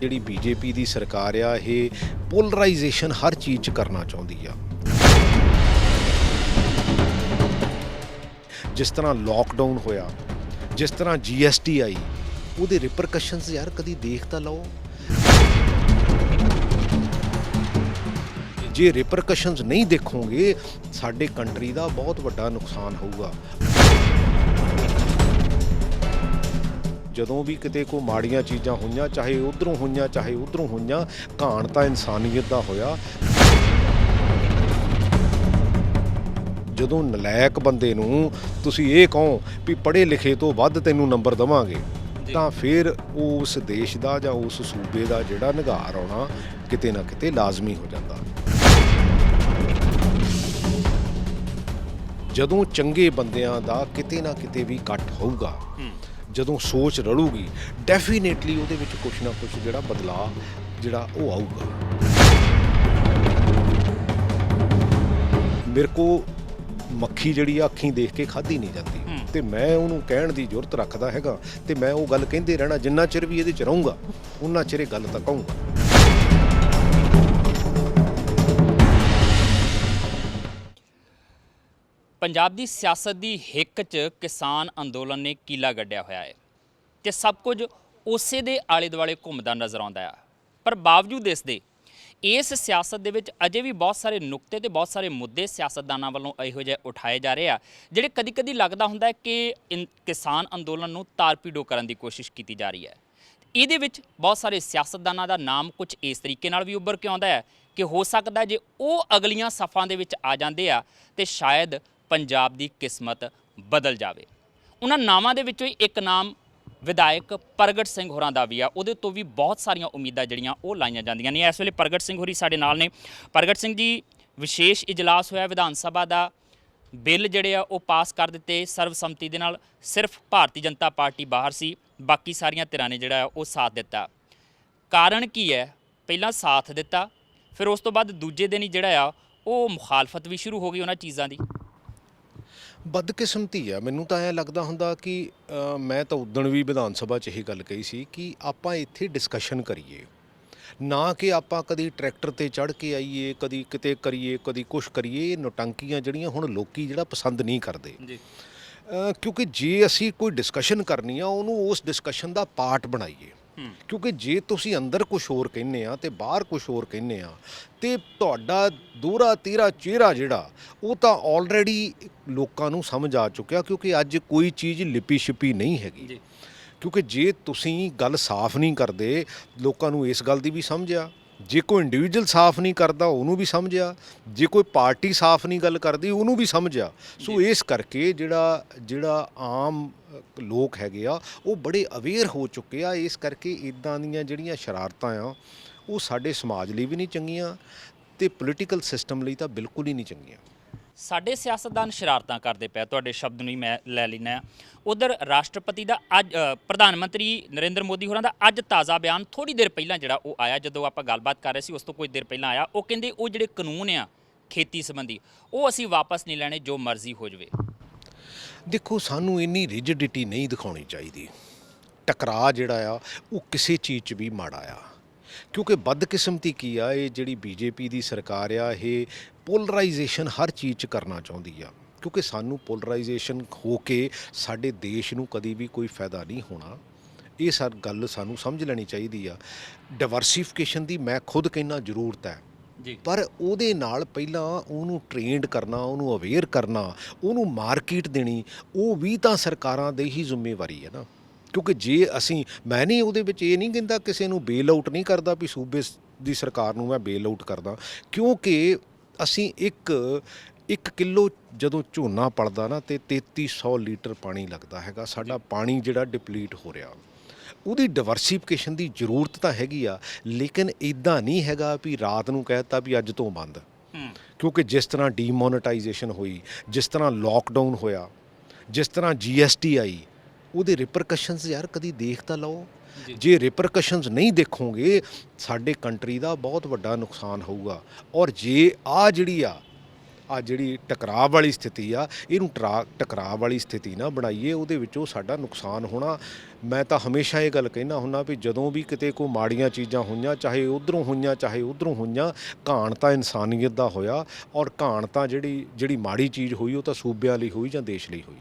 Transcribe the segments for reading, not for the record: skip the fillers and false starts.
ਜਿਹੜੀ ਬੀਜੇਪੀ ਦੀ ਸਰਕਾਰ ਆ ਇਹ ਪੋਲਰਾਈਜੇਸ਼ਨ ਹਰ ਚੀਜ਼ 'ਚ ਕਰਨਾ ਚਾਹੁੰਦੀ ਆ। ਜਿਸ ਤਰ੍ਹਾਂ ਲੋਕਡਾਊਨ ਹੋਇਆ, ਜਿਸ ਤਰ੍ਹਾਂ GST ਆਈ, ਉਹਦੇ ਰਿਪਰਕਸ਼ਨਸ ਯਾਰ ਕਦੀ ਦੇਖ ਤਾਂ ਲਓ। ਜੇ ਰਿਪਰਕਸ਼ਨਸ ਨਹੀਂ ਦੇਖੋਗੇ ਸਾਡੇ ਕੰਟਰੀ ਦਾ ਬਹੁਤ ਵੱਡਾ ਨੁਕਸਾਨ ਹੋਊਗਾ। ਜਦੋਂ ਵੀ ਕਿਤੇ ਕੋਈ ਮਾੜੀਆਂ ਚੀਜ਼ਾਂ ਹੋਈਆਂ, ਚਾਹੇ ਉੱਧਰੋਂ ਹੋਈਆਂ ਚਾਹੇ ਉੱਧਰੋਂ ਹੋਈਆਂ, ਘਾਣ ਤਾਂ ਇਨਸਾਨੀਅਤ ਦਾ ਹੋਇਆ। ਜਦੋਂ ਨਲਾਇਕ ਬੰਦੇ ਨੂੰ ਤੁਸੀਂ ਇਹ ਕਹੋ ਵੀ ਪੜ੍ਹੇ ਲਿਖੇ ਤੋਂ ਵੱਧ ਤੈਨੂੰ ਨੰਬਰ ਦੇਵਾਂਗੇ, ਤਾਂ ਫਿਰ ਉਸ ਦੇਸ਼ ਦਾ ਜਾਂ ਉਸ ਸੂਬੇ ਦਾ ਜਿਹੜਾ ਨਿਘਾਰ ਆਉਣਾ ਕਿਤੇ ਨਾ ਕਿਤੇ ਲਾਜ਼ਮੀ ਹੋ ਜਾਂਦਾ। ਜਦੋਂ ਚੰਗੇ ਬੰਦਿਆਂ ਦਾ ਕਿਤੇ ਨਾ ਕਿਤੇ ਵੀ ਇਕੱਠ ਹੋਊਗਾ, ਜਦੋਂ ਸੋਚ ਰਲੂਗੀ, ਡੈਫੀਨੇਟਲੀ ਉਹਦੇ ਵਿੱਚ ਕੁਛ ਨਾ ਕੁਛ ਜਿਹੜਾ ਬਦਲਾਅ ਜਿਹੜਾ ਉਹ ਆਊਗਾ। ਮੇਰੇ ਕੋ ਮੱਖੀ ਜਿਹੜੀ ਆ ਅੱਖੀਂ ਦੇਖ ਕੇ ਖਾਧੀ ਨਹੀਂ ਜਾਂਦੀ, ਤੇ ਮੈਂ ਉਹਨੂੰ ਕਹਿਣ ਦੀ ਜ਼ਰੂਰਤ ਰੱਖਦਾ ਹੈਗਾ, ਤੇ ਮੈਂ ਉਹ ਗੱਲ ਕਹਿੰਦੇ ਰਹਿਣਾ। ਜਿੰਨਾ ਚਿਰ ਵੀ ਇਹਦੇ 'ਚ ਰਹੂੰਗਾ ਉਹਨਾਂ ਚਿਰ ਇਹ ਗੱਲ ਤਾਂ ਕਹੂੰਗਾ। ਪੰਜਾਬ ਦੀ ਸਿਆਸਤ ਦੀ ਹਿੱਕ 'ਚ ਕਿਸਾਨ ਅੰਦੋਲਨ ਨੇ ਕੀਲਾ ਗੱਡਿਆ ਹੋਇਆ ਹੈ ਤੇ ਸਭ ਕੁਝ ਉਸੇ ਦੇ ਆਲੇ ਦੁਆਲੇ ਘੁੰਮਦਾ ਨਜ਼ਰ ਆਉਂਦਾ ਆ। ਪਰ ਬਾਵਜੂਦ ਇਸ ਦੇ ਇਸ ਸਿਆਸਤ ਦੇ ਵਿੱਚ ਅਜੇ ਵੀ ਬਹੁਤ ਸਾਰੇ ਨੁਕਤੇ ਤੇ ਬਹੁਤ ਸਾਰੇ ਮੁੱਦੇ ਸਿਆਸਤਦਾਨਾਂ ਵੱਲੋਂ ਇਹੋ ਜਿਹੇ ਉਠਾਏ ਜਾ ਰਹੇ ਆ, ਜਿਹੜੇ ਕਦੀ-ਕਦੀ ਲੱਗਦਾ ਹੁੰਦਾ ਹੈ ਕਿ ਕਿਸਾਨ ਅੰਦੋਲਨ ਨੂੰ ਤਾਰਪੀਡੋ ਕਰਨ ਦੀ ਕੋਸ਼ਿਸ਼ ਕੀਤੀ ਜਾ ਰਹੀ ਹੈ। ਇਹਦੇ ਵਿੱਚ ਬਹੁਤ ਸਾਰੇ ਸਿਆਸਤਦਾਨਾਂ ਦਾ ਨਾਮ ਕੁਝ ਇਸ ਤਰੀਕੇ ਨਾਲ ਵੀ ਉੱਭਰ ਕੇ ਆਉਂਦਾ ਹੈ ਕਿ ਹੋ ਸਕਦਾ ਜੇ ਉਹ ਅਗਲੀਆਂ ਸਫਾਂ ਦੇ ਵਿੱਚ ਆ ਜਾਂਦੇ ਆ ਤੇ ਸ਼ਾਇਦ ਪੰਜਾਬ ਦੀ ਕਿਸਮਤ ਬਦਲ ਜਾਵੇ। ਉਹਨਾਂ ਨਾਵਾਂ ਦੇ ਵਿੱਚੋਂ ਹੀ ਇੱਕ ਨਾਮ ਵਿਧਾਇਕ ਪ੍ਰਗਟ ਸਿੰਘ ਹੋਰਾਂ ਦਾ ਵੀ ਆ। ਉਹਦੇ ਤੋਂ ਵੀ ਬਹੁਤ ਸਾਰੀਆਂ ਉਮੀਦਾਂ ਜਿਹੜੀਆਂ ਉਹ ਲਾਈਆਂ ਜਾਂਦੀਆਂ ਨੇ। ਇਸ ਵੇਲੇ ਪ੍ਰਗਟ ਸਿੰਘ ਹੋਰੀ ਸਾਡੇ ਨਾਲ ਨੇ। ਪ੍ਰਗਟ ਸਿੰਘ ਜੀ, ਵਿਸ਼ੇਸ਼ ਇਜਲਾਸ ਹੋਇਆ ਵਿਧਾਨ ਸਭਾ ਦਾ, ਬਿੱਲ ਜਿਹੜੇ ਆ ਉਹ ਪਾਸ ਕਰ ਦਿੱਤੇ ਸਰਵਸੰਮਤੀ ਦੇ ਨਾਲ। ਸਿਰਫ ਭਾਰਤੀ ਜਨਤਾ ਪਾਰਟੀ ਬਾਹਰ ਸੀ, ਬਾਕੀ ਸਾਰੀਆਂ ਧਿਰਾਂ ਨੇ ਜਿਹੜਾ ਉਹ ਸਾਥ ਦਿੱਤਾ। ਕਾਰਨ ਕੀ ਹੈ? ਪਹਿਲਾਂ ਸਾਥ ਦਿੱਤਾ, ਫਿਰ ਉਸ ਤੋਂ ਬਾਅਦ ਦੂਜੇ ਦਿਨ ਹੀ ਜਿਹੜਾ ਆ ਉਹ ਮੁਖਾਲਫਤ ਵੀ ਸ਼ੁਰੂ ਹੋ ਗਈ ਉਹਨਾਂ ਚੀਜ਼ਾਂ ਦੀ। ਬਦਕਿਸਮਤੀ ਆ। ਮੈਨੂੰ ਤਾਂ ਐਂ ਲੱਗਦਾ ਹੁੰਦਾ ਕਿ ਮੈਂ ਤਾਂ ਉਦਣ ਵੀ ਵਿਧਾਨ ਸਭਾ 'ਚ ਇਹ ਗੱਲ ਕਹੀ ਸੀ ਕਿ ਆਪਾਂ ਇੱਥੇ ਡਿਸਕਸ਼ਨ ਕਰੀਏ, ਨਾ ਕਿ ਆਪਾਂ ਕਦੀ ਟਰੈਕਟਰ 'ਤੇ ਚੜ੍ਹ ਕੇ ਆਈਏ, ਕਦੀ ਕਿਤੇ ਕਰੀਏ, ਕਦੀ ਕੁਛ ਕਰੀਏ। ਇਹ ਨੌਟੰਕੀਆਂ ਜਿਹੜੀਆਂ ਹੁਣ ਲੋਕੀ ਜਿਹੜਾ ਪਸੰਦ ਨਹੀਂ ਕਰਦੇ ਜੀ। ਕਿਉਂਕਿ ਜੇ ਅਸੀਂ ਕੋਈ ਡਿਸਕਸ਼ਨ ਕਰਨੀ ਆ, ਉਹਨੂੰ ਉਸ ਡਿਸਕਸ਼ਨ ਦਾ ਪਾਰਟ ਬਣਾਈਏ। ਕਿਉਂਕਿ ਜੇ ਤੁਸੀਂ ਅੰਦਰ ਕੁਛ ਹੋਰ ਕਹਿੰਦੇ ਆ ਤੇ ਬਾਹਰ ਕੁਛ ਹੋਰ ਕਹਿੰਦੇ ਆ, ਤੇ ਤੁਹਾਡਾ ਦੋਹਰਾ ਤੀਹਰਾ ਚਿਹਰਾ ਜਿਹੜਾ ਉਹ ਤਾਂ ਆਲਰੇਡੀ ਲੋਕਾਂ ਨੂੰ ਸਮਝ ਆ ਚੁੱਕਿਆ। ਕਿਉਂਕਿ ਅੱਜ ਕੋਈ ਚੀਜ਼ ਲਿਪੀ ਛਿਪੀ ਨਹੀਂ ਹੈਗੀ। ਕਿਉਂਕਿ ਜੇ ਤੁਸੀਂ ਗੱਲ ਸਾਫ਼ ਨਹੀਂ ਕਰਦੇ, ਲੋਕਾਂ ਨੂੰ ਇਸ ਗੱਲ ਦੀ ਵੀ ਸਮਝ ਆ। ਜੇ ਕੋਈ ਇੰਡੀਵਿਜੂਅਲ ਸਾਫ਼ ਨਹੀਂ ਕਰਦਾ ਉਹਨੂੰ ਵੀ ਸਮਝ ਆ, ਜੇ ਕੋਈ ਪਾਰਟੀ ਸਾਫ਼ ਨਹੀਂ ਗੱਲ ਕਰਦੀ ਉਹਨੂੰ ਵੀ ਸਮਝ ਆ। ਸੋ ਇਸ ਕਰਕੇ ਜਿਹੜਾ ਆਮ ਲੋਕ ਹੈਗੇ ਆ ਉਹ ਬੜੇ ਅਵੇਅਰ ਹੋ ਚੁੱਕੇ ਆ। ਇਸ ਕਰਕੇ ਇੱਦਾਂ ਦੀਆਂ ਜਿਹੜੀਆਂ ਸ਼ਰਾਰਤਾਂ ਆ ਉਹ ਸਾਡੇ ਸਮਾਜ ਲਈ ਵੀ ਨਹੀਂ ਚੰਗੀਆਂ ਤੇ ਪੋਲੀਟੀਕਲ ਸਿਸਟਮ ਲਈ ਤਾਂ ਬਿਲਕੁਲ ਹੀ ਨਹੀਂ ਚੰਗੀਆਂ। ਸਾਡੇ ਸਿਆਸਤਦਾਨ ਸ਼ਰਾਰਤਾਂ ਕਰਦੇ ਪਏ, ਤੁਹਾਡੇ ਸ਼ਬਦ ਨੂੰ ਹੀ ਮੈਂ ਲੈ ਲੈਣਾ। ਉਧਰ ਰਾਸ਼ਟਰਪਤੀ ਦਾ ਅੱਜ ਪ੍ਰਧਾਨ ਮੰਤਰੀ ਨਰਿੰਦਰ ਮੋਦੀ ਹੋਰਾਂ ਦਾ ਅੱਜ ਤਾਜ਼ਾ ਬਿਆਨ ਥੋੜ੍ਹੀ ਦੇਰ ਪਹਿਲਾਂ ਜਿਹੜਾ ਉਹ ਆਇਆ, ਜਦੋਂ ਆਪਾਂ ਗੱਲਬਾਤ ਕਰ ਰਹੇ ਸੀ ਉਸ ਤੋਂ ਕੁਝ ਦੇਰ ਪਹਿਲਾਂ ਆਇਆ। ਉਹ ਕਹਿੰਦੇ ਉਹ ਜਿਹੜੇ ਕਾਨੂੰਨ ਆ ਖੇਤੀ ਸੰਬੰਧੀ ਉਹ ਅਸੀਂ ਵਾਪਸ ਨਹੀਂ ਲੈਣੇ, ਜੋ ਮਰਜ਼ੀ ਹੋ ਜਾਵੇ। ਦੇਖੋ, ਸਾਨੂੰ ਇੰਨੀ ਰਿਜਿਡਿਟੀ ਨਹੀਂ ਦਿਖਾਉਣੀ ਚਾਹੀਦੀ। ਟਕਰਾਅ ਜਿਹੜਾ ਆ ਉਹ ਕਿਸੇ ਚੀਜ਼ 'ਚ ਵੀ ਮਾੜਾ ਆ। ਕਿਉਂਕਿ ਬਦਕਿਸਮਤੀ ਕੀ ਆ, ਇਹ ਜਿਹੜੀ ਬੀਜੇਪੀ ਦੀ ਸਰਕਾਰ ਆ ਇਹ ਪੋਲਰਾਈਜੇਸ਼ਨ ਹਰ ਚੀਜ਼ 'ਚ ਕਰਨਾ ਚਾਹੁੰਦੀ ਆ। ਕਿਉਂਕਿ ਸਾਨੂੰ ਪੋਲਰਾਈਜੇਸ਼ਨ ਹੋ ਕੇ ਸਾਡੇ ਦੇਸ਼ ਨੂੰ ਕਦੀ ਵੀ ਕੋਈ ਫਾਇਦਾ ਨਹੀਂ ਹੋਣਾ। ਇਹ ਗੱਲ ਸਾਨੂੰ ਸਮਝ ਲੈਣੀ ਚਾਹੀਦੀ ਆ। ਡਾਇਵਰਸੀਫਿਕੇਸ਼ਨ ਦੀ ਮੈਂ ਖੁਦ ਕਹਿੰਦਾ ਜ਼ਰੂਰਤ ਹੈ, ਪਰ ਉਹਦੇ ਨਾਲ ਪਹਿਲਾਂ ਉਹਨੂੰ ਟ੍ਰੇਨਡ ਕਰਨਾ, ਉਹਨੂੰ ਅਵੇਅਰ ਕਰਨਾ, ਉਹਨੂੰ ਮਾਰਕੀਟ ਦੇਣੀ, ਉਹ ਵੀ ਤਾਂ ਸਰਕਾਰਾਂ ਦੀ ਹੀ ਜ਼ਿੰਮੇਵਾਰੀ ਹੈ ਨਾ। ਕਿਉਂਕਿ ਜੇ ਅਸੀਂ, ਮੈਂ ਨਹੀਂ ਉਹਦੇ ਵਿੱਚ ਇਹ ਨਹੀਂ ਕਹਿੰਦਾ ਕਿਸੇ ਨੂੰ ਬੇਲ ਆਊਟ ਨਹੀਂ ਕਰਦਾ ਵੀ ਸੂਬੇ ਦੀ ਸਰਕਾਰ ਨੂੰ ਮੈਂ ਬੇਲ ਆਊਟ ਕਰਦਾ। ਕਿਉਂਕਿ ਅਸੀਂ ਇੱਕ ਕਿਲੋ ਜਦੋਂ ਝੋਨਾ ਪਲਦਾ ਨਾ ਤੇ 3300 ਲੀਟਰ ਪਾਣੀ ਲੱਗਦਾ ਹੈਗਾ। ਸਾਡਾ ਪਾਣੀ ਜਿਹੜਾ ਡਿਪਲੀਟ ਹੋ ਰਿਹਾ, ਉਹਦੀ ਡਾਇਵਰਸੀਫਿਕੇਸ਼ਨ ਦੀ ਜ਼ਰੂਰਤ ਤਾਂ ਹੈਗੀ ਆ। ਲੇਕਿਨ ਇੱਦਾਂ ਨਹੀਂ ਹੈਗਾ ਵੀ ਰਾਤ ਨੂੰ ਕਹਿ ਦਿੱਤਾ ਵੀ ਅੱਜ ਤੋਂ ਬੰਦ। ਕਿਉਂਕਿ ਜਿਸ ਤਰ੍ਹਾਂ ਡੀਮੋਨੇਟਾਈਜੇਸ਼ਨ ਹੋਈ, ਜਿਸ ਤਰ੍ਹਾਂ ਲੋਕਡਾਊਨ ਹੋਇਆ, ਜਿਸ ਤਰ੍ਹਾਂ GST ਆਈ, ਉਹਦੇ ਰਿਪਰਕਸ਼ਨਸ ਯਾਰ ਕਦੀ ਦੇਖ ਤਾਂ ਲਓ। ਜੇ ਰਿਪਰਕਸ਼ਨਸ ਨਹੀਂ ਦੇਖੋਗੇ ਸਾਡੇ ਕੰਟਰੀ ਦਾ ਬਹੁਤ ਵੱਡਾ ਨੁਕਸਾਨ ਹੋਊਗਾ। ਔਰ ਜੇ ਜਿਹੜੀ ਆ ਆ ਜਿਹੜੀ ਟਕਰਾਅ ਵਾਲੀ ਸਥਿਤੀ ਆ ਇਹਨੂੰ ਟਕਰਾਅ ਵਾਲੀ ਸਥਿਤੀ ਨਾ ਬਣਾਈਏ, ਉਹਦੇ ਵਿੱਚੋਂ ਸਾਡਾ ਨੁਕਸਾਨ ਹੋਣਾ। ਮੈਂ ਤਾਂ ਹਮੇਸ਼ਾ ਇਹ ਗੱਲ ਕਹਿੰਦਾ ਹੁੰਦਾ ਵੀ ਜਦੋਂ ਵੀ ਕਿਤੇ ਕੋਈ ਮਾੜੀਆਂ ਚੀਜ਼ਾਂ ਹੋਈਆਂ, ਚਾਹੇ ਉਧਰੋਂ ਹੋਈਆਂ ਚਾਹੇ ਉਧਰੋਂ ਹੋਈਆਂ, ਘਾਣ ਤਾਂ ਇਨਸਾਨੀਅਤ ਦਾ ਹੋਇਆ, ਔਰ ਘਾਣ ਤਾਂ ਜਿਹੜੀ ਮਾੜੀ ਚੀਜ਼ ਹੋਈ ਉਹ ਤਾਂ ਸੂਬਿਆਂ ਲਈ ਹੋਈ ਜਾਂ ਦੇਸ਼ ਲਈ ਹੋਈ।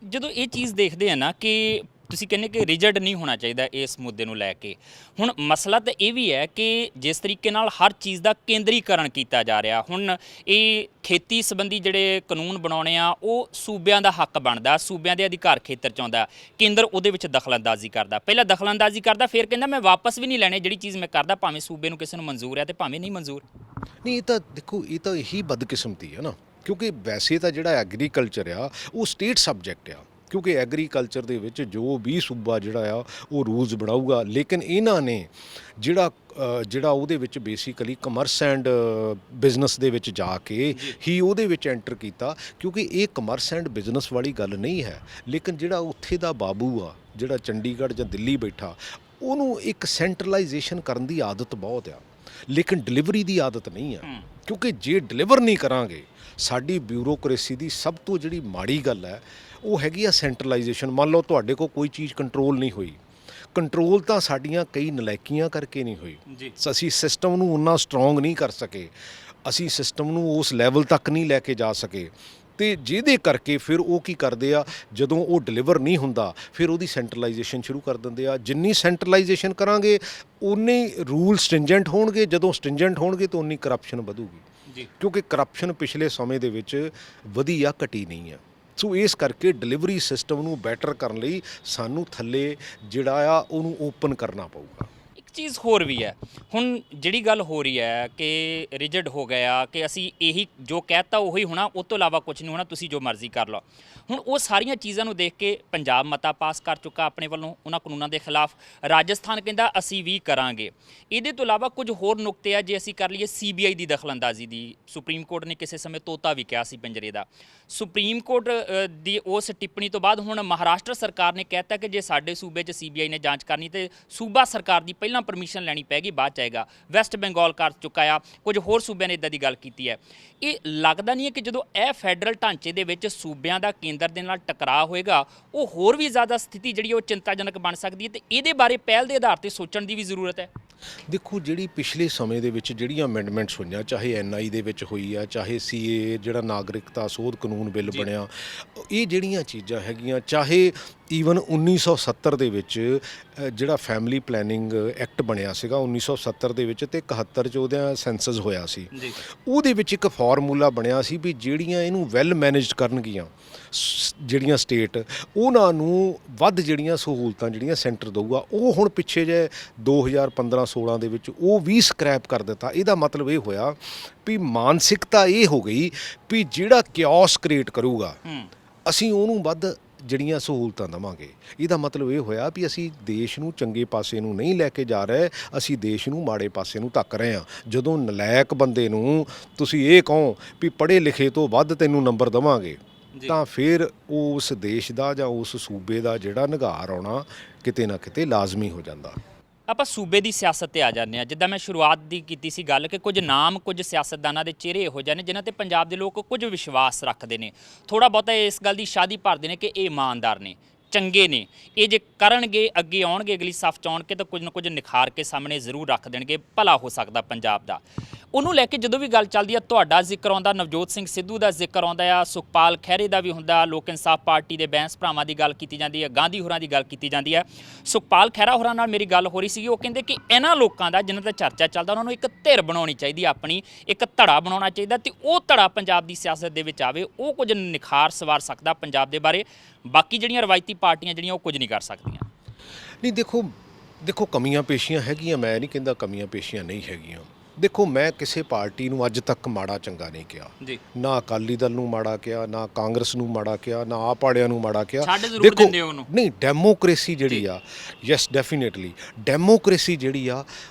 ਜਦੋਂ ਇਹ ਚੀਜ਼ ਦੇਖਦੇ ਆ ਨਾ ਕਿ ਤੁਸੀਂ ਕਹਿੰਦੇ ਕਿ ਰਿਜਿਡ ਨਹੀਂ ਹੋਣਾ ਚਾਹੀਦਾ ਇਸ ਮੁੱਦੇ ਨੂੰ ਲੈ ਕੇ, ਹੁਣ ਮਸਲਾ ਤਾਂ ਇਹ ਵੀ ਹੈ ਕਿ ਜਿਸ ਤਰੀਕੇ ਨਾਲ ਹਰ ਚੀਜ਼ ਦਾ ਕੇਂਦਰੀਕਰਨ ਕੀਤਾ ਜਾ ਰਿਹਾ, ਹੁਣ ਇਹ ਖੇਤੀ ਸੰਬੰਧੀ ਜਿਹੜੇ ਕਾਨੂੰਨ ਬਣਾਉਣੇ ਆ ਉਹ ਸੂਬਿਆਂ ਦਾ ਹੱਕ ਬਣਦਾ, ਸੂਬਿਆਂ ਦੇ ਅਧਿਕਾਰ ਖੇਤਰ 'ਚ ਆਉਂਦਾ, ਕੇਂਦਰ ਉਹਦੇ ਵਿੱਚ ਦਖਲਅੰਦਾਜ਼ੀ ਕਰਦਾ, ਪਹਿਲਾਂ ਦਖਲਅੰਦਾਜ਼ੀ ਕਰਦਾ ਫਿਰ ਕਹਿੰਦਾ ਮੈਂ ਵਾਪਸ ਵੀ ਨਹੀਂ ਲੈਣੇ ਜਿਹੜੀ ਚੀਜ਼ ਮੈਂ ਕਰਦਾ, ਭਾਵੇਂ ਸੂਬੇ ਨੂੰ ਕਿਸੇ ਨੂੰ ਮਨਜ਼ੂਰ ਹੈ ਤੇ ਭਾਵੇਂ ਨਹੀਂ ਮਨਜ਼ੂਰ। ਨਹੀਂ, ਇਹ ਤਾਂ ਦੇਖੋ ਇਹ ਤਾਂ ਇਹੀ ਬਦਕਿਸਮਤੀ ਹੈ ਨਾ, ਕਿਉਂਕਿ ਵੈਸੇ ਤਾਂ ਜਿਹੜਾ ਐਗਰੀਕਲਚਰ ਆ ਉਹ ਸਟੇਟ ਸਬਜੈਕਟ ਆ, ਕਿਉਂਕਿ ਐਗਰੀਕਲਚਰ ਦੇ ਵਿੱਚ ਜੋ ਵੀ ਸੂਬਾ ਜਿਹੜਾ ਆ ਉਹ ਰੂਲਸ ਬਣਾਊਗਾ, ਲੇਕਿਨ ਇਹਨਾਂ ਨੇ ਜਿਹੜਾ ਉਹਦੇ ਵਿੱਚ ਬੇਸਿਕਲੀ ਕਮਰਸ ਐਂਡ ਬਿਜ਼ਨਸ ਦੇ ਵਿੱਚ ਜਾ ਕੇ ਹੀ ਉਹਦੇ ਵਿੱਚ ਐਂਟਰ ਕੀਤਾ, ਕਿਉਂਕਿ ਇਹ ਕਮਰਸ ਐਂਡ ਬਿਜ਼ਨਸ ਵਾਲੀ ਗੱਲ ਨਹੀਂ ਹੈ। ਲੇਕਿਨ ਜਿਹੜਾ ਉੱਥੇ ਦਾ ਬਾਬੂ ਆ, ਜਿਹੜਾ ਚੰਡੀਗੜ੍ਹ ਜਾਂ ਦਿੱਲੀ ਬੈਠਾ, ਉਹਨੂੰ ਇੱਕ ਸੈਂਟਰਲਾਈਜੇਸ਼ਨ ਕਰਨ ਦੀ ਆਦਤ ਬਹੁਤ ਆ, ਲੇਕਿਨ ਡਿਲੀਵਰੀ ਦੀ ਆਦਤ ਨਹੀਂ ਆ। ਕਿਉਂਕਿ ਜੇ ਡਿਲੀਵਰ ਨਹੀਂ ਕਰਾਂਗੇ, ਸਾਡੀ ਬਿਊਰੋਕ੍ਰੇਸੀ ਦੀ ਸਭ ਤੋਂ ਜਿਹੜੀ ਮਾੜੀ ਗੱਲ ਹੈ ਉਹ ਹੈਗੀ ਆ ਸੈਂਟਰਲਾਈਜੇਸ਼ਨ। ਮੰਨ ਲਓ ਤੁਹਾਡੇ ਕੋਲ ਕੋਈ ਚੀਜ਼ ਕੰਟਰੋਲ ਨਹੀਂ ਹੋਈ, ਕੰਟਰੋਲ ਤਾਂ ਸਾਡੀਆਂ ਕਈ ਨਲਾਇਕੀਆਂ ਕਰਕੇ ਨਹੀਂ ਹੋਈ ਜੀ। ਅਸੀਂ ਸਿਸਟਮ ਨੂੰ ਉਨਾ ਸਟਰੋਂਗ ਨਹੀਂ ਕਰ ਸਕੇ, ਅਸੀਂ ਸਿਸਟਮ ਨੂੰ ਉਸ ਲੈਵਲ ਤੱਕ ਨਹੀਂ ਲੈ ਕੇ ਜਾ ਸਕੇ, ਤੇ ਜਿਹਦੇ ਕਰਕੇ ਫਿਰ ਉਹ ਕੀ ਕਰਦੇ ਆ, ਜਦੋਂ ਉਹ ਡਿਲੀਵਰ ਨਹੀਂ ਹੁੰਦਾ ਫਿਰ ਉਹਦੀ ਸੈਂਟਰਲਾਈਜੇਸ਼ਨ ਸ਼ੁਰੂ ਕਰ ਦਿੰਦੇ ਆ। ਜਿੰਨੀ ਸੈਂਟਰਲਾਈਜੇਸ਼ਨ ਕਰਾਂਗੇ ਉਨੇ ਰੂਲ ਸਟ੍ਰਿੰਜੈਂਟ ਹੋਣਗੇ, ਜਦੋਂ ਸਟ੍ਰਿੰਜੈਂਟ ਹੋਣਗੇ ਤਾਂ ਉਨੀ ਕਰਪਸ਼ਨ ਵਧੂਗੀ ਜੀ, ਕਿਉਂਕਿ ਕਰਪਸ਼ਨ ਪਿਛਲੇ ਸਮੇਂ ਦੇ ਵਿੱਚ ਵਧੀ ਆ, ਘਟੀ ਨਹੀਂ ਆ। ਸੋ ਇਸ ਕਰਕੇ ਡਿਲੀਵਰੀ ਸਿਸਟਮ ਨੂੰ ਬੈਟਰ ਕਰਨ ਲਈ ਸਾਨੂੰ ਥੱਲੇ ਜਿਹੜਾ ਆ ਉਹਨੂੰ ਓਪਨ ਕਰਨਾ ਪਊਗਾ। ਇੱਕ ਚੀਜ਼ ਹੋਰ ਵੀ ਹੈ, ਹੁਣ ਜਿਹੜੀ ਗੱਲ ਹੋ ਰਹੀ ਹੈ ਕਿ ਰਿਜਿਡ ਹੋ ਗਿਆ ਕਿ ਅਸੀਂ ਇਹੀ ਜੋ ਕਹਿਤਾ ਉਹੀ ਹੋਣਾ, ਉਹ ਤੋਂ ਇਲਾਵਾ ਕੁਝ ਨਹੀਂ ਹੋਣਾ, ਤੁਸੀਂ ਜੋ ਮਰਜ਼ੀ ਕਰ ਲਓ। ਹੁਣ ਉਹ ਸਾਰੀਆਂ ਚੀਜ਼ਾਂ ਨੂੰ ਦੇਖ ਕੇ ਪੰਜਾਬ ਮਤਾ ਪਾਸ ਕਰ ਚੁੱਕਾ ਆਪਣੇ ਵੱਲੋਂ ਉਹਨਾਂ ਕਾਨੂੰਨਾਂ ਦੇ ਖਿਲਾਫ, ਰਾਜਸਥਾਨ ਕਹਿੰਦਾ ਅਸੀਂ ਵੀ ਕਰਾਂਗੇ। ਇਹਦੇ ਤੋਂ ਇਲਾਵਾ ਕੁਝ ਹੋਰ ਨੁਕਤੇ ਆ, ਜੇ ਅਸੀਂ ਕਰ ਲਈਏ ਸੀਬੀਆਈ ਦੀ ਦਖਲਅੰਦਾਜ਼ੀ ਦੀ, ਸੁਪਰੀਮ ਕੋਰਟ ਨੇ ਕਿਸੇ ਸਮੇਂ ਤੋਤਾ ਵੀ ਕਿਹਾ ਸੀ ਪਿੰਜਰੇ ਦਾ। ਸੁਪਰੀਮ ਕੋਰਟ ਦੀ ਉਸ ਟਿੱਪਣੀ ਤੋਂ ਬਾਅਦ ਹੁਣ ਮਹਾਰਾਸ਼ਟਰ ਸਰਕਾਰ ਨੇ ਕਹਿਤਾ ਕਿ ਜੇ ਸਾਡੇ ਸੂਬੇ 'ਚ ਸੀਬੀਆਈ ਨੇ ਜਾਂਚ ਕਰਨੀ ਤੇ ਸੂਬਾ ਸਰਕਾਰ ਦੀ ਪਹਿਲਾਂ ਪਰਮਿਸ਼ਨ ਲੈਣੀ ਪੈਗੀ, ਬਾਅਦ 'ਚ ਆਏਗਾ। ਵੈਸਟ ਬੰਗਾਲ ਕਰ ਚੁੱਕਾ ਆ, ਕੁਝ ਹੋਰ ਸੂਬਿਆਂ ਨੇ ਇੱਦਾਂ ਦੀ ਗੱਲ ਕੀਤੀ ਹੈ। ਇਹ ਲੱਗਦਾ ਨਹੀਂ ਹੈ ਕਿ ਜਦੋਂ ਇਹ ਫੈਡਰਲ ਢਾਂਚੇ ਦੇ ਵਿੱਚ ਸੂਬਿਆਂ ਦਾ ਕੇਂਦਰ ਦੇ ਨਾਲ ਟਕਰਾਅ ਹੋਏਗਾ, ਉਹ ਹੋਰ ਵੀ ਜ਼ਿਆਦਾ ਸਥਿਤੀ ਜਿਹੜੀ ਉਹ ਚਿੰਤਾਜਨਕ ਬਣ ਸਕਦੀ ਹੈ, ਤੇ ਇਹਦੇ ਬਾਰੇ ਪਹਿਲ ਦੇ ਆਧਾਰ ਤੇ ਸੋਚਣ ਦੀ ਵੀ ਜ਼ਰੂਰਤ ਹੈ। ਦੇਖੋ, ਜਿਹੜੀ ਪਿਛਲੇ ਸਮੇਂ ਦੇ ਵਿੱਚ ਜਿਹੜੀਆਂ ਅਮੈਂਡਮੈਂਟਸ ਹੋਈਆਂ, ਚਾਹੇ ਐਨਆਈ ਦੇ ਵਿੱਚ ਹੋਈ ਆ, ਚਾਹੇ ਸੀਏ ਜਿਹੜਾ ਨਾਗਰਿਕਤਾ ਸੋਧ ਕਾਨੂੰਨ ਬਿੱਲ ਬਣਿਆ, ਇਹ ਜਿਹੜੀਆਂ ਚੀਜ਼ਾਂ ਹੈਗੀਆਂ, ਚਾਹੇ ਈਵਨ 1970 ਦੇ ਵਿੱਚ ਜਿਹੜਾ ਫੈਮਿਲੀ ਪਲੈਨਿੰਗ ਐਕਟ ਬਣਿਆ ਸੀਗਾ 1970 ਦੇ ਵਿੱਚ, ਤੇ 71 'ਚ ਉਹਦਾ ਸੈਂਸਸ ਹੋਇਆ ਸੀ, ਉਹਦੇ ਵਿੱਚ ਇੱਕ ਫਾਰਮੂਲਾ ਬਣਿਆ ਸੀ ਵੀ ਜਿਹੜੀਆਂ ਇਹਨੂੰ ਵੈਲ ਮੈਨੇਜਡ ਕਰਨਗੀਆਂ ਜਿਹੜੀਆਂ ਸਟੇਟ, ਉਹਨਾਂ ਨੂੰ ਵੱਧ ਜਿਹੜੀਆਂ ਸਹੂਲਤਾਂ ਜਿਹੜੀਆਂ ਸੈਂਟਰ ਦਊਗਾ। ਉਹ ਹੁਣ ਪਿੱਛੇ ਜੇ 2015-16 ਦੇ ਵਿੱਚ ਉਹ ਵੀ ਸਕ੍ਰੈਪ ਕਰ ਦਿੱਤਾ। ਇਹਦਾ ਮਤਲਬ ਇਹ ਹੋਇਆ ਵੀ ਮਾਨਸਿਕਤਾ ਇਹ ਹੋ ਗਈ ਵੀ ਜਿਹੜਾ ਕਿਓਸ ਕ੍ਰੀਏਟ ਕਰੂਗਾ ਅਸੀਂ ਉਹਨੂੰ ਵੱਧ ਜਿਹੜੀਆਂ ਸਹੂਲਤਾਂ ਦੇਵਾਂਗੇ। ਇਹਦਾ ਮਤਲਬ ਇਹ ਹੋਇਆ ਵੀ ਅਸੀਂ ਦੇਸ਼ ਨੂੰ ਚੰਗੇ ਪਾਸੇ ਨੂੰ ਨਹੀਂ ਲੈ ਕੇ ਜਾ ਰਹੇ, ਅਸੀਂ ਦੇਸ਼ ਨੂੰ ਮਾੜੇ ਪਾਸੇ ਨੂੰ ਧੱਕ ਰਹੇ ਹਾਂ। ਜਦੋਂ ਨਲਾਇਕ ਬੰਦੇ ਨੂੰ ਤੁਸੀਂ ਇਹ ਕਹੋ ਵੀ ਪੜ੍ਹੇ ਲਿਖੇ ਤੋਂ ਵੱਧ ਤੈਨੂੰ ਨੰਬਰ ਦੇਵਾਂਗੇ, ਤਾਂ ਫਿਰ ਉਸ ਦੇਸ਼ ਦਾ ਜਾਂ ਉਸ ਸੂਬੇ ਦਾ ਜਿਹੜਾ ਨਿਘਾਰ ਆਉਣਾ ਕਿਤੇ ਨਾ ਕਿਤੇ ਲਾਜ਼ਮੀ ਹੋ ਜਾਂਦਾ। ਆਪਾਂ ਸੂਬੇ ਦੀ ਸਿਆਸਤ ਤੇ ਆ ਜਾਂਦੇ ਹਾਂ। ਜਿੱਦਾਂ ਮੈਂ ਸ਼ੁਰੂਆਤ ਦੀ ਕੀਤੀ ਸੀ ਗੱਲ ਕਿ ਕੁਝ ਨਾਮ, ਕੁਝ ਸਿਆਸਤਦਾਨਾਂ ਦੇ ਚਿਹਰੇ ਇਹੋ ਜਿਹੇ ਨੇ ਜਿਨ੍ਹਾਂ ਤੇ ਪੰਜਾਬ ਦੇ ਲੋਕ ਕੁਝ ਵਿਸ਼ਵਾਸ ਰੱਖਦੇ ਨੇ, ਥੋੜ੍ਹਾ ਬਹੁਤਾ ਇਸ ਗੱਲ ਦੀ ਸ਼ਾਦੀ ਭਰਦੇ ਨੇ ਕਿ ਇਹ ਇਮਾਨਦਾਰ ਨੇ, ਚੰਗੇ ਨੇ, ਇਹ ਜੇ ਕਰਨਗੇ, ਅੱਗੇ ਆਉਣਗੇ, ਅਗਲੀ ਸਫ਼ 'ਚ ਆਉਣਗੇ ਤਾਂ ਕੁਝ ਨਾ ਕੁਝ ਨਿਖਾਰ ਕੇ ਸਾਹਮਣੇ ਜ਼ਰੂਰ ਰੱਖ ਦੇਣਗੇ, ਭਲਾ ਹੋ ਸਕਦਾ ਪੰਜਾਬ ਦਾ। ਉਹਨੂੰ ਲੈ ਕੇ ਜਦੋਂ ਵੀ ਗੱਲ ਚੱਲਦੀ ਆ, ਤੁਹਾਡਾ ਜ਼ਿਕਰ ਆਉਂਦਾ, ਨਵਜੋਤ ਸਿੰਘ ਸਿੱਧੂ ਦਾ ਜ਼ਿਕਰ ਆਉਂਦਾ ਆ, ਸੁਖਪਾਲ ਖਹਿਰੇ ਦਾ ਵੀ ਹੁੰਦਾ, ਲੋਕ ਇਨਸਾਫ ਪਾਰਟੀ ਦੇ ਬੈਂਸ ਭਰਾਵਾਂ ਦੀ ਗੱਲ ਕੀਤੀ ਜਾਂਦੀ ਹੈ, ਗਾਂਧੀ ਹੋਰਾਂ ਦੀ ਗੱਲ ਕੀਤੀ ਜਾਂਦੀ ਹੈ। ਸੁਖਪਾਲ ਖਹਿਰਾ ਹੋਰਾਂ ਨਾਲ ਮੇਰੀ ਗੱਲ ਹੋ ਰਹੀ ਸੀਗੀ, ਉਹ ਕਹਿੰਦੇ ਕਿ ਇਹਨਾਂ ਲੋਕਾਂ ਦਾ ਜਿਨ੍ਹਾਂ ਦਾ ਚਰਚਾ ਚੱਲਦਾ, ਉਹਨਾਂ ਨੂੰ ਇੱਕ ਧਿਰ ਬਣਾਉਣੀ ਚਾਹੀਦੀ, ਆਪਣੀ ਇੱਕ ਧੜਾ ਬਣਾਉਣਾ ਚਾਹੀਦਾ, ਤੇ ਉਹ ਧੜਾ ਪੰਜਾਬ ਦੀ ਸਿਆਸਤ ਦੇ ਵਿੱਚ ਆਵੇ, ਉਹ ਕੁਝ ਨਿਖਾਰ ਸਵਾਰ ਸਕਦਾ ਪੰਜਾਬ ਦੇ ਬਾਰੇ। ਬਾਕੀ ਜਿਹੜੀਆਂ ਰਵਾਇਤੀ ਪਾਰਟੀਆਂ ਜਿਹੜੀਆਂ ਉਹ ਕੁਝ ਨਹੀਂ ਕਰ ਸਕਦੀਆਂ। ਨਹੀਂ, ਦੇਖੋ ਕਮੀਆਂ ਪੇਸ਼ੀਆਂ ਹੈਗੀਆਂ, ਮੈਂ ਨਹੀਂ ਕਹਿੰਦਾ ਕਮੀਆਂ ਪੇਸ਼ੀਆਂ ਨਹੀਂ ਹੈਗੀਆਂ। ਦੇਖੋ, ਮੈਂ ਕਿਸੇ ਪਾਰਟੀ ਨੂੰ ਅੱਜ ਤੱਕ ਮਾੜਾ ਚੰਗਾ ਨਹੀਂ ਕਿਹਾ ਜੀ, ਨਾ ਅਕਾਲੀ ਦਲ ਨੂੰ ਮਾੜਾ ਕਿਹਾ, ਨਾ ਕਾਂਗਰਸ ਨੂੰ ਮਾੜਾ ਕਿਹਾ, ਨਾ ਆਪ ਵਾਲਿਆਂ ਨੂੰ ਮਾੜਾ ਕਿਹਾ। ਦੇਖੋ, ਨਹੀਂ, ਡੈਮੋਕ੍ਰੇਸੀ ਜਿਹੜੀ ਆ, ਯੈਸ ਡੈਫੀਨੇਟਲੀ ਡੈਮੋਕ੍ਰੇਸੀ ਜਿਹੜੀ ਆ,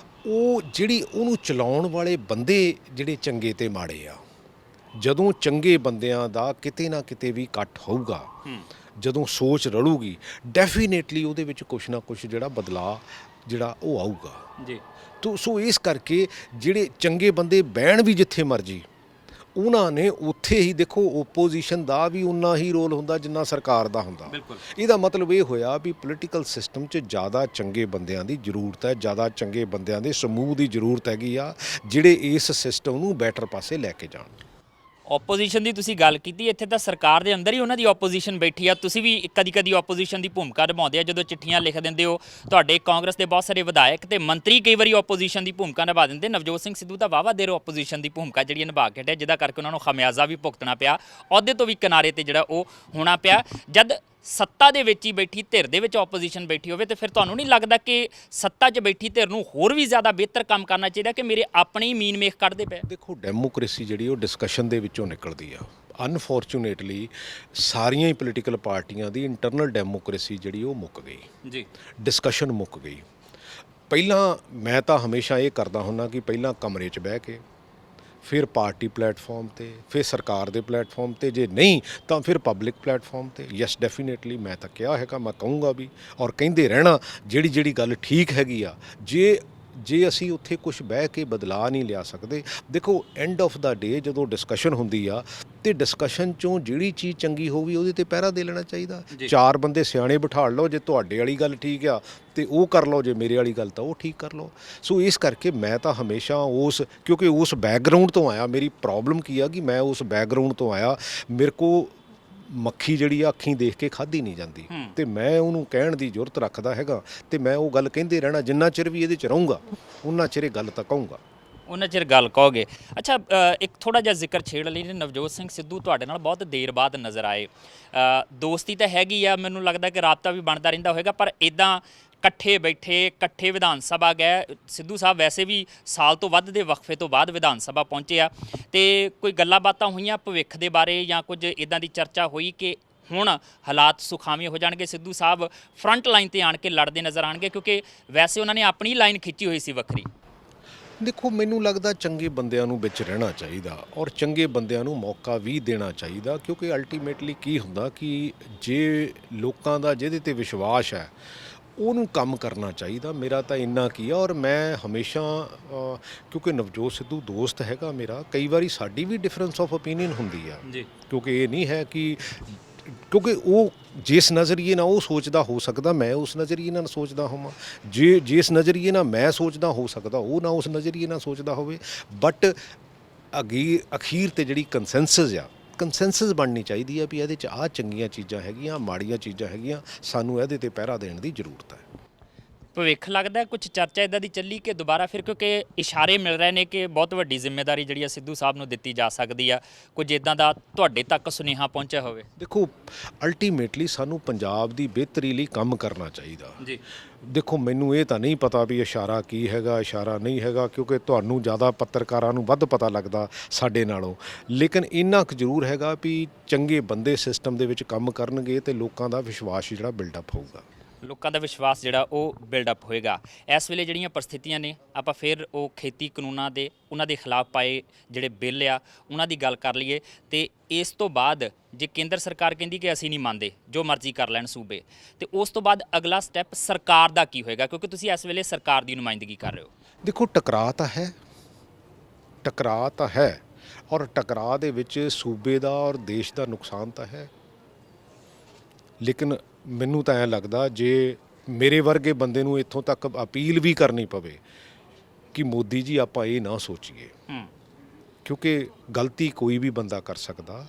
ਉਹ ਜਿਹੜੀ ਉਹਨੂੰ ਚਲਾਉਣ ਵਾਲੇ ਬੰਦੇ ਜਿਹੜੇ ਚੰਗੇ ਤੇ ਮਾੜੇ ਆ, ਜਦੋਂ ਚੰਗੇ ਬੰਦਿਆਂ ਦਾ ਕਿਤੇ ਨਾ ਕਿਤੇ ਵੀ ਇਕੱਠ ਹੋਊਗਾ, ਜਦੋਂ ਸੋਚ ਰਲੂਗੀ, ਡੈਫੀਨੇਟਲੀ ਉਹਦੇ ਵਿੱਚ ਕੁਛ ਨਾ ਕੁਛ ਜਿਹੜਾ ਬਦਲਾਅ ਜਿਹੜਾ ਉਹ ਆਊਗਾ ਜੀ। ਸੋ ਇਸ ਕਰਕੇ ਜਿਹੜੇ ਚੰਗੇ ਬੰਦੇ ਬਹਿਣ ਵੀ ਜਿੱਥੇ ਮਰਜੀ, ਉਹਨਾਂ ਨੇ ਉੱਥੇ ਹੀ ਦੇਖੋ ਓਪੋਜੀਸ਼ਨ ਦਾ ਵੀ ਉਨਾ ਹੀ ਰੋਲ ਹੁੰਦਾ ਜਿੰਨਾ ਸਰਕਾਰ ਦਾ ਹੁੰਦਾ। ਬਿਲਕੁਲ। ਇਹਦਾ ਮਤਲਬ ਇਹ ਹੋਇਆ ਵੀ ਪੋਲੀਟੀਕਲ ਸਿਸਟਮ 'ਚ ਜ਼ਿਆਦਾ ਚੰਗੇ ਬੰਦਿਆਂ ਦੀ ਜ਼ਰੂਰਤ ਹੈ, ਜ਼ਿਆਦਾ ਚੰਗੇ ਬੰਦਿਆਂ ਦੇ ਸਮੂਹ ਦੀ ਜ਼ਰੂਰਤ ਹੈਗੀ ਆ ਜਿਹੜੇ ਇਸ ਸਿਸਟਮ ਨੂੰ ਬੈਟਰ ਪਾਸੇ ਲੈ ਕੇ ਜਾਣ। ਆਪੋਜੀਸ਼ਨ ਦੀ ਤੁਸੀਂ ਗੱਲ ਕੀਤੀ, ਇੱਥੇ ਤਾਂ ਸਰਕਾਰ ਦੇ ਅੰਦਰ ਹੀ ਉਹਨਾਂ ਦੀ ਆਪੋਜੀਸ਼ਨ ਬੈਠੀ ਆ। ਤੁਸੀਂ ਵੀ ਕਦੀ ਆਪੋਜੀਸ਼ਨ ਦੀ ਭੂਮਿਕਾ ਨਿਭਾਉਂਦੇ ਆ, ਜਦੋਂ ਚਿੱਠੀਆਂ ਲਿਖ ਦਿੰਦੇ ਹੋ। ਤੁਹਾਡੇ ਕਾਂਗਰਸ ਦੇ ਬਹੁਤ ਸਾਰੇ ਵਿਧਾਇਕ ਤੇ ਮੰਤਰੀ ਕਈ ਵਾਰੀ ਆਪੋਜੀਸ਼ਨ ਦੀ ਭੂਮਿਕਾ ਨਿਭਾ ਦਿੰਦੇ। ਨਵਜੋਤ ਸਿੰਘ ਸਿੱਧੂ ਤਾਂ ਵਾਹਵਾ ਦੇਰ ਆਪੋਜੀਸ਼ਨ ਦੀ ਭੂਮਿਕਾ ਜਿਹੜੀ ਨਿਭਾ ਕੇ ਹਟਿਆ, ਜਿਹਦਾ ਕਰਕੇ ਉਹਨਾਂ ਨੂੰ ਖਮਿਆਜ਼ਾ ਵੀ ਭੁਗਤਣਾ ਪਿਆ, ਅਹੁਦੇ ਤੋਂ ਵੀ ਕਿਨਾਰੇ ਤੇ ਜਿਹੜਾ ਉਹ ਹੋਣਾ ਪਿਆ। ਜਦ ਸੱਤਾ ਦੇ ਵਿੱਚ ਹੀ ਬੈਠੀ ਧਿਰ ਦੇ ਵਿੱਚ ਆਪੋਜੀਸ਼ਨ ਬੈਠੀ ਹੋਵੇ ਤੇ ਫਿਰ ਤੁਹਾਨੂੰ ਨਹੀਂ ਲੱਗਦਾ ਕਿ ਸੱਤਾ 'ਚ ਬੈਠੀ ਧਿਰ ਨੂੰ ਹੋਰ ਵੀ ਜ਼ਿਆਦਾ ਬਿਹਤਰ ਕੰਮ ਕਰਨਾ ਚਾਹੀਦਾ ਕਿ ਮੇਰੇ ਆਪਣੇ ਹੀ ਮੀਨ ਮੇਖ ਕੱਢਦੇ ਪਏ? ਦੇਖੋ, ਡੈਮੋਕ੍ਰੇਸੀ ਜਿਹੜੀ ਉਹ ਡਿਸਕਸ਼ਨ ਦੇ ਵਿੱਚੋਂ ਨਿਕਲਦੀ ਆ। ਅਨਫੋਰਚੂਨੇਟਲੀ ਸਾਰੀਆਂ ਹੀ ਪੋਲੀਟੀਕਲ ਪਾਰਟੀਆਂ ਦੀ ਇੰਟਰਨਲ ਡੈਮੋਕ੍ਰੇਸੀ ਜਿਹੜੀ ਉਹ ਮੁੱਕ ਗਈ ਜੀ, ਡਿਸਕਸ਼ਨ ਮੁੱਕ ਗਈ। ਪਹਿਲਾਂ ਮੈਂ ਤਾਂ ਹਮੇਸ਼ਾ ਇਹ ਕਰਦਾ ਹੁੰਦਾ ਕਿ ਪਹਿਲਾਂ ਕਮਰੇ 'ਚ ਬਹਿ ਕੇ, ਫਿਰ ਪਾਰਟੀ ਪਲੇਟਫਾਰਮ ਤੇ, ਫਿਰ ਸਰਕਾਰ ਦੇ ਪਲੇਟਫਾਰਮ ਤੇ, ਜੇ ਨਹੀਂ ਤਾਂ ਫਿਰ ਪਬਲਿਕ ਪਲੇਟਫਾਰਮ ਤੇ। ਯੈਸ, ਡੈਫੀਨੇਟਲੀ ਮੈਂ ਤਾਂ ਕਿਹਾ ਹੈਗਾ, ਮੈਂ ਕਹੂੰਗਾ ਵੀ ਔਰ ਕਹਿੰਦੇ ਰਹਿਣਾ ਜਿਹੜੀ ਗੱਲ ਠੀਕ ਹੈਗੀ ਆ। ਜੇ ਅਸੀਂ ਉੱਥੇ ਕੁਝ ਬਹਿ ਕੇ ਬਦਲਾ ਨਹੀਂ ਲਿਆ ਸਕਦੇ, ਦੇਖੋ ਐਂਡ ਆਫ ਦਾ ਡੇ ਜਦੋਂ ਡਿਸਕਸ਼ਨ ਹੁੰਦੀ ਆ ਤੇ ਡਿਸਕਸ਼ਨ 'ਚੋਂ ਜਿਹੜੀ ਚੀਜ਼ ਚੰਗੀ ਹੋਊਗੀ ਉਹਦੇ ਤੇ ਪਹਿਰਾ ਦੇ ਲੈਣਾ ਚਾਹੀਦਾ। ਚਾਰ ਬੰਦੇ ਸਿਆਣੇ ਬਿਠਾ ਲਓ, ਜੇ ਤੁਹਾਡੇ ਵਾਲੀ ਗੱਲ ਠੀਕ ਆ ਤੇ ਉਹ ਕਰ ਲਓ, ਜੇ ਮੇਰੇ ਵਾਲੀ ਗੱਲ ਤਾਂ ਉਹ ਠੀਕ ਕਰ ਲਓ। ਸੋ ਇਸ ਕਰਕੇ ਮੈਂ ਤਾਂ ਹਮੇਸ਼ਾ ਕਿਉਂਕਿ ਉਸ ਬੈਕਗਰਾਊਂਡ ਤੋਂ ਆਇਆ। ਮੇਰੀ ਪ੍ਰੋਬਲਮ ਕੀ ਆ ਕਿ ਮੈਂ ਉਸ ਬੈਕਗਰਾਊਂਡ ਤੋਂ ਆਇਆ। ਮੇਰੇ ਕੋ ਮੱਖੀ ਜਿਹੜੀ ਆ ਅੱਖੀਂ ਦੇਖ ਕੇ ਖਾਧੀ ਨਹੀਂ ਜਾਂਦੀ ਤੇ ਮੈਂ ਉਹਨੂੰ ਕਹਿਣ ਦੀ ਜ਼ਰੂਰਤ ਰੱਖਦਾ ਹੈਗਾ ਤੇ ਮੈਂ ਉਹ ਗੱਲ ਕਹਿੰਦੇ ਰਹਿਣਾ। ਜਿੰਨਾ ਚਿਰ ਵੀ ਇਹਦੇ 'ਚ ਰਹੂੰਗਾ ਉਹਨਾਂ ਚਿਰ ਇਹ ਗੱਲ ਤਾਂ ਕਹੂੰਗਾ, ਉਹਨਾਂ ਚਿਰ ਗੱਲ ਕਹੋਗੇ। ਅੱਛਾ, ਇੱਕ ਥੋੜਾ ਜਿਹਾ ਜ਼ਿਕਰ ਛੇੜ ਲਈ। ਨਵਜੋਤ ਸਿੰਘ ਸਿੱਧੂ ਤੁਹਾਡੇ ਨਾਲ ਬਹੁਤ ਦੇਰ ਬਾਅਦ ਨਜ਼ਰ ਆਏ। ਦੋਸਤੀ ਤਾਂ ਹੈਗੀ ਆ, ਮੈਨੂੰ ਲੱਗਦਾ ਕਿ ਰਾਬਤਾ ਵੀ ਬਣਦਾ ਰਹਿੰਦਾ ਹੋਵੇਗਾ, ਪਰ ਇਦਾਂ ਇਕੱਠੇ ਬੈਠੇ, ਇਕੱਠੇ ਵਿਧਾਨ ਸਭਾ ਗਏ। ਸਿੱਧੂ ਸਾਹਿਬ ਵੈਸੇ ਵੀ ਸਾਲ ਤੋਂ ਵੱਧ ਦੇ ਵਕਫੇ ਤੋਂ ਬਾਅਦ ਵਿਧਾਨ ਸਭਾ ਪਹੁੰਚੇ ਆ ਤੇ ਕੋਈ ਗੱਲਾਂ ਬਾਤਾਂ ਹੋਈਆਂ ਭਵਿੱਖ ਦੇ ਬਾਰੇ ਜਾਂ ਕੁਝ ਇਦਾਂ ਦੀ ਚਰਚਾ ਹੋਈ ਕਿ ਹੁਣ ਹਾਲਾਤ ਸੁਖਾਵੇਂ ਹੋ ਜਾਣਗੇ, ਸਿੱਧੂ ਸਾਹਿਬ ਫਰੰਟ ਲਾਈਨ ਤੇ ਆਣ ਕੇ ਲੜਦੇ ਨਜ਼ਰ ਆਣਗੇ? ਕਿਉਂਕਿ ਵੈਸੇ ਉਹਨਾਂ ਨੇ ਆਪਣੀ ਲਾਈਨ ਖਿੱਚੀ ਹੋਈ ਸੀ ਵੱਖਰੀ। ਦੇਖੋ, ਮੈਨੂੰ ਲੱਗਦਾ ਚੰਗੇ ਬੰਦਿਆਂ ਨੂੰ ਵਿੱਚ ਰਹਿਣਾ ਚਾਹੀਦਾ ਔਰ ਚੰਗੇ ਬੰਦਿਆਂ ਨੂੰ ਮੌਕਾ ਵੀ ਦੇਣਾ ਚਾਹੀਦਾ। ਕਿਉਂਕਿ ਅਲਟੀਮੇਟਲੀ ਕੀ ਹੁੰਦਾ ਕਿ ਜੇ ਲੋਕਾਂ ਦਾ ਜਿਹਦੇ ਤੇ ਵਿਸ਼ਵਾਸ ਹੈ ਉਹਨੂੰ ਕੰਮ ਕਰਨਾ ਚਾਹੀਦਾ। ਮੇਰਾ ਤਾਂ ਇੰਨਾ ਕੀ ਆ। ਔਰ ਮੈਂ ਹਮੇਸ਼ਾ ਕਿਉਂਕਿ ਨਵਜੋਤ ਸਿੱਧੂ ਦੋਸਤ ਹੈਗਾ ਮੇਰਾ, ਕਈ ਵਾਰੀ ਸਾਡੀ ਵੀ ਡਿਫਰੈਂਸ ਆਫ ਓਪੀਨੀਅਨ ਹੁੰਦੀ ਆ ਜੀ। ਕਿਉਂਕਿ ਇਹ ਨਹੀਂ ਹੈ ਕਿਉਂਕਿ ਉਹ ਜਿਸ ਨਜ਼ਰੀਏ ਨਾਲ ਉਹ ਸੋਚਦਾ ਹੋ ਸਕਦਾ ਮੈਂ ਉਸ ਨਜ਼ਰੀਏ ਨਾਲ ਸੋਚਦਾ ਹੋਵਾਂ, ਜਿਸ ਨਜ਼ਰੀਏ ਨਾਲ ਮੈਂ ਸੋਚਦਾ ਹੋ ਸਕਦਾ ਉਹ ਨਾ ਉਸ ਨਜ਼ਰੀਏ ਨਾਲ ਸੋਚਦਾ ਹੋਵੇ। ਬਟ ਅਖੀਰ ਤੇ ਜਿਹੜੀ ਕੰਸੈਂਸਸ ਬਣਨੀ ਚਾਹੀਦੀ ਹੈ ਵੀ ਇਹਦੇ 'ਚ ਆਹ ਚੰਗੀਆਂ ਚੀਜ਼ਾਂ ਹੈਗੀਆਂ, ਮਾੜੀਆਂ ਚੀਜ਼ਾਂ ਹੈਗੀਆਂ, ਸਾਨੂੰ ਇਹਦੇ ਤੇ ਪਹਿਰਾ ਦੇਣ ਦੀ ਜ਼ਰੂਰਤ ਹੈ। ਭਵਿੱਖ ਲੱਗਦਾ ਕੁਝ ਚਰਚਾ ਇਦਾਂ ਦੀ ਚੱਲੀ ਕਿ ਦੁਬਾਰਾ ਫਿਰ, ਕਿਉਂਕਿ ਇਸ਼ਾਰੇ ਮਿਲ ਰਹੇ ਨੇ ਕਿ ਬਹੁਤ ਵੱਡੀ ਜ਼ਿੰਮੇਵਾਰੀ ਜਿਹੜੀ ਆ ਸਿੱਧੂ ਸਾਹਿਬ ਨੂੰ ਦਿੱਤੀ ਜਾ ਸਕਦੀ ਆ, ਕੁਝ ਇਦਾਂ ਦਾ ਤੁਹਾਡੇ ਤੱਕ ਸੁਨੇਹਾ ਪਹੁੰਚਿਆ ਹੋਵੇ? ਦੇਖੋ, ਅਲਟੀਮੇਟਲੀ ਸਾਨੂੰ ਪੰਜਾਬ ਦੀ ਬਿਹਤਰੀ ਲਈ ਕੰਮ ਕਰਨਾ ਚਾਹੀਦਾ ਜੀ। ਦੇਖੋ, ਮੈਨੂੰ ਇਹ ਤਾਂ ਨਹੀਂ ਪਤਾ ਵੀ ਇਸ਼ਾਰਾ ਕੀ ਹੈਗਾ, ਇਸ਼ਾਰਾ ਨਹੀਂ ਹੈਗਾ, ਕਿਉਂਕਿ ਤੁਹਾਨੂੰ ਜ਼ਿਆਦਾ ਪੱਤਰਕਾਰਾਂ ਨੂੰ ਵੱਧ ਪਤਾ ਲੱਗਦਾ ਸਾਡੇ ਨਾਲੋਂ। ਲੇਕਿਨ ਇੰਨਾ ਕੁ ਜ਼ਰੂਰ ਹੈਗਾ ਵੀ ਚੰਗੇ ਬੰਦੇ ਸਿਸਟਮ ਦੇ ਵਿੱਚ ਕੰਮ ਕਰਨਗੇ ਤੇ ਲੋਕਾਂ ਦਾ ਵਿਸ਼ਵਾਸ ਜਿਹੜਾ ਬਿਲਡਅਪ ਹੋਊਗਾ। ਲੋਕਾਂ ਦਾ ਵਿਸ਼ਵਾਸ ਜਿਹੜਾ ਉਹ ਬਿਲਡਅਪ ਹੋਏਗਾ। ਇਸ ਵੇਲੇ ਜਿਹੜੀਆਂ ਪਰਿਸਥਿਤੀਆਂ ਨੇ, ਆਪਾਂ ਫਿਰ ਉਹ ਖੇਤੀ ਕਾਨੂੰਨਾਂ ਦੇ ਉਹਨਾਂ ਦੇ ਖਿਲਾਫ ਪਾਏ ਜਿਹੜੇ ਬਿੱਲ ਆ ਉਹਨਾਂ ਦੀ ਗੱਲ ਕਰ ਲਈਏ। ਤੇ ਇਸ ਤੋਂ ਬਾਅਦ ਜੇ ਕੇਂਦਰ ਸਰਕਾਰ ਕਹਿੰਦੀ ਕਿ ਅਸੀਂ ਨਹੀਂ ਮੰਨਦੇ, ਜੋ ਮਰਜ਼ੀ ਕਰ ਲੈਣ ਸੂਬੇ, ਤੇ ਉਸ ਤੋਂ ਬਾਅਦ ਅਗਲਾ ਸਟੈਪ ਸਰਕਾਰ ਦਾ ਕੀ ਹੋਏਗਾ? ਕਿਉਂਕਿ ਤੁਸੀਂ ਇਸ ਵੇਲੇ ਸਰਕਾਰ ਦੀ ਨੁਮਾਇੰਦਗੀ ਕਰ ਰਹੇ ਹੋ। ਦੇਖੋ, ਟਕਰਾਅ ਤਾਂ ਹੈ ਔਰ ਟਕਰਾਅ ਦੇ ਵਿੱਚ ਸੂਬੇ ਦਾ ਔਰ ਦੇਸ਼ ਦਾ ਨੁਕਸਾਨ ਤਾਂ ਹੈ। ਲੇਕਿਨ ਮੈਨੂੰ ਤਾਂ ਐਂ ਲੱਗਦਾ ਜੇ ਮੇਰੇ ਵਰਗੇ ਬੰਦੇ ਨੂੰ ਇੱਥੋਂ ਤੱਕ ਅਪੀਲ ਵੀ ਕਰਨੀ ਪਵੇ ਕਿ ਮੋਦੀ ਜੀ ਆਪਾਂ ਇਹ ਨਾ ਸੋਚੀਏ, ਕਿਉਂਕਿ ਗਲਤੀ ਕੋਈ ਵੀ ਬੰਦਾ ਕਰ ਸਕਦਾ।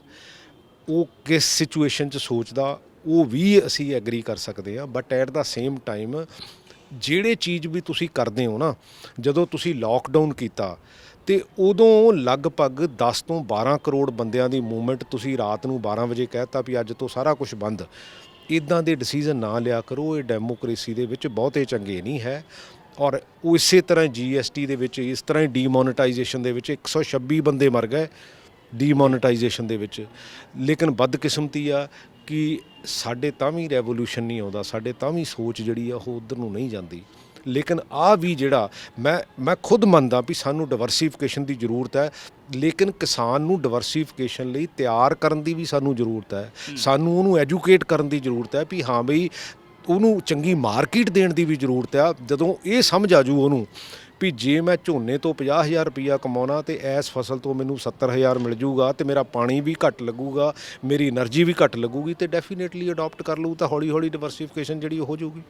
ਉਹ ਕਿਸ ਸਿਚੁਏਸ਼ਨ 'ਚ ਸੋਚਦਾ ਉਹ ਵੀ ਅਸੀਂ ਐਗਰੀ ਕਰ ਸਕਦੇ ਹਾਂ। But at the same time ਜਿਹੜੇ ਚੀਜ਼ ਵੀ ਤੁਸੀਂ ਕਰਦੇ ਹੋ ਨਾ, ਜਦੋਂ ਤੁਸੀਂ ਲੋਕਡਾਊਨ ਕੀਤਾ ਤੇ ਉਦੋਂ ਲਗਭਗ 10 ਤੋਂ 12 ਕਰੋੜ ਬੰਦਿਆਂ ਦੀ ਮੂਵਮੈਂਟ, ਤੁਸੀਂ ਰਾਤ ਨੂੰ 12 ਵਜੇ ਕਹਿਤਾ ਵੀ ਅੱਜ ਤੋਂ ਸਾਰਾ ਕੁਝ ਬੰਦ। ਇੱਦਾਂ ਦੇ ਡਿਸੀਜ਼ਨ ਨਾ ਲਿਆ ਕਰੋ, ਇਹ ਡੈਮੋਕ੍ਰੇਸੀ ਦੇ ਵਿੱਚ ਬਹੁਤੇ ਚੰਗੇ ਨਹੀਂ ਹੈ। ਔਰ ਉਹ ਇਸੇ ਤਰ੍ਹਾਂ GST ਦੇ ਵਿੱਚ, ਇਸ ਤਰ੍ਹਾਂ ਹੀ ਡੀਮੋਨੇਟਾਈਜੇਸ਼ਨ ਦੇ ਵਿੱਚ 126 ਬੰਦੇ ਮਰ ਗਏ ਡੀਮੋਨੇਟਾਈਜੇਸ਼ਨ ਦੇ ਵਿੱਚ। ਲੇਕਿਨ ਬਦਕਿਸਮਤੀ ਆ ਕਿ ਸਾਡੇ ਤਾਂ ਵੀ ਰੈਵੋਲੂਸ਼ਨ ਨਹੀਂ ਆਉਂਦਾ, ਸਾਡੇ ਤਾਂ ਵੀ ਸੋਚ ਜਿਹੜੀ ਆ ਉਹ ਉੱਧਰ ਨੂੰ ਨਹੀਂ ਜਾਂਦੀ। ਲੇਕਿਨ ਵੀ ਜਿਹੜਾ ਮੈਂ ਖੁਦ ਮੰਨਦਾ ਵੀ ਸਾਨੂੰ ਡਿਵਰਸੀਫਿਕੇਸ਼ਨ ਦੀ ਜ਼ਰੂਰਤ ਹੈ, ਲੇਕਿਨ ਕਿਸਾਨ ਨੂੰ ਡਿਵਰਸੀਫਿਕੇਸ਼ਨ ਲਈ ਤਿਆਰ ਕਰਨ ਦੀ ਵੀ ਸਾਨੂੰ ਜ਼ਰੂਰਤ ਹੈ। ਸਾਨੂੰ ਉਹਨੂੰ ਐਜੂਕੇਟ ਕਰਨ ਦੀ ਜ਼ਰੂਰਤ ਹੈ ਵੀ ਹਾਂ ਬਈ ਉਹਨੂੰ ਚੰਗੀ ਮਾਰਕੀਟ ਦੇਣ ਦੀ ਵੀ ਜ਼ਰੂਰਤ ਆ। ਜਦੋਂ ਇਹ ਸਮਝ ਆ ਜੂ ਉਹਨੂੰ ਵੀ ਜੇ ਮੈਂ ਝੋਨੇ ਤੋਂ 50,000 ਰੁਪਈਆ ਕਮਾਉਣਾ ਤੇ ਇਸ ਫਸਲ ਤੋਂ ਮੈਨੂੰ 70,000 ਮਿਲ ਜੂਗਾ ਤੇ ਮੇਰਾ ਪਾਣੀ ਵੀ ਘੱਟ ਲੱਗੂਗਾ, ਮੇਰੀ એનર્ਜੀ ਵੀ ਘੱਟ ਲੱਗੂਗੀ ਤੇ ਡੈਫੀਨੇਟਲੀ ਅਡਾਪਟ ਕਰ ਲਊ ਤਾਂ ਹੌਲੀ ਹੌਲੀ ਡਿਵਰਸੀਫਿਕੇਸ਼ਨ ਜਿਹੜੀ ਉਹ ਹੋ ਜਾਊਗੀ।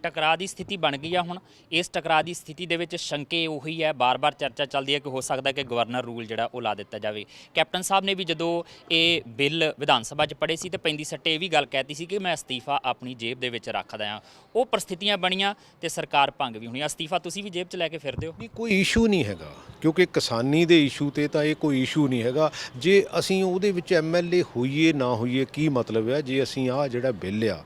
ਟਕਰਾਅ ਦੀ ਸਥਿਤੀ ਬਣ ਗਈ ਆ ਹੁਣ। ਇਸ ਟਕਰਾਅ ਦੀ ਸਥਿਤੀ ਦੇ ਵਿੱਚ ਸ਼ੰਕੇ ਉਹੀ ਹੈ, ਬਾਰ-ਬਾਰ ਚਰਚਾ ਚੱਲਦੀ ਹੈ ਕਿ ਹੋ ਸਕਦਾ ਕਿ ਗਵਰਨਰ ਰੂਲ ਜਿਹੜਾ ਉਹ ਲਾ ਦਿੱਤਾ ਜਾਵੇ। ਕੈਪਟਨ ਸਾਹਿਬ ਨੇ ਵੀ ਜਦੋਂ ਇਹ ਬਿੱਲ ਵਿਧਾਨ ਸਭਾ 'ਚ ਪੜ੍ਹੇ ਸੀ ਤੇ ਪੈਂਦੀ ਸੱਟੇ ਇਹ ਵੀ ਗੱਲ ਕਹਿਤੀ ਸੀ ਕਿ ਮੈਂ ਅਸਤੀਫਾ ਆਪਣੀ ਜੇਬ ਦੇ ਵਿੱਚ ਰੱਖਦਾ ਹਾਂ। ਉਹ ਪਰਿਸਥਿਤੀਆਂ ਬਣੀਆਂ ਤੇ ਸਰਕਾਰ ਭੰਗ ਵੀ ਹੋਣੀ। ਅਸਤੀਫਾ ਤੁਸੀਂ ਵੀ ਜੇਬ 'ਚ ਲੈ ਕੇ ਫਿਰਦੇ ਹੋ? ਨਹੀਂ, ਕੋਈ ਇਸ਼ੂ ਨਹੀਂ ਹੈਗਾ, ਕਿਉਂਕਿ ਕਿਸਾਨੀ ਦੇ ਇਸ਼ੂ ਤੇ ਤਾਂ ਇਹ ਕੋਈ ਇਸ਼ੂ ਨਹੀਂ ਹੈਗਾ। ਜੇ ਅਸੀਂ ਉਹਦੇ ਵਿੱਚ MLA ਹੋਈਏ ਨਾ ਹੋਈਏ ਕੀ ਮਤਲਬ ਹੈ ਜੇ ਅਸੀਂ ਆਹ ਜਿਹੜਾ ਬਿੱਲ ਆ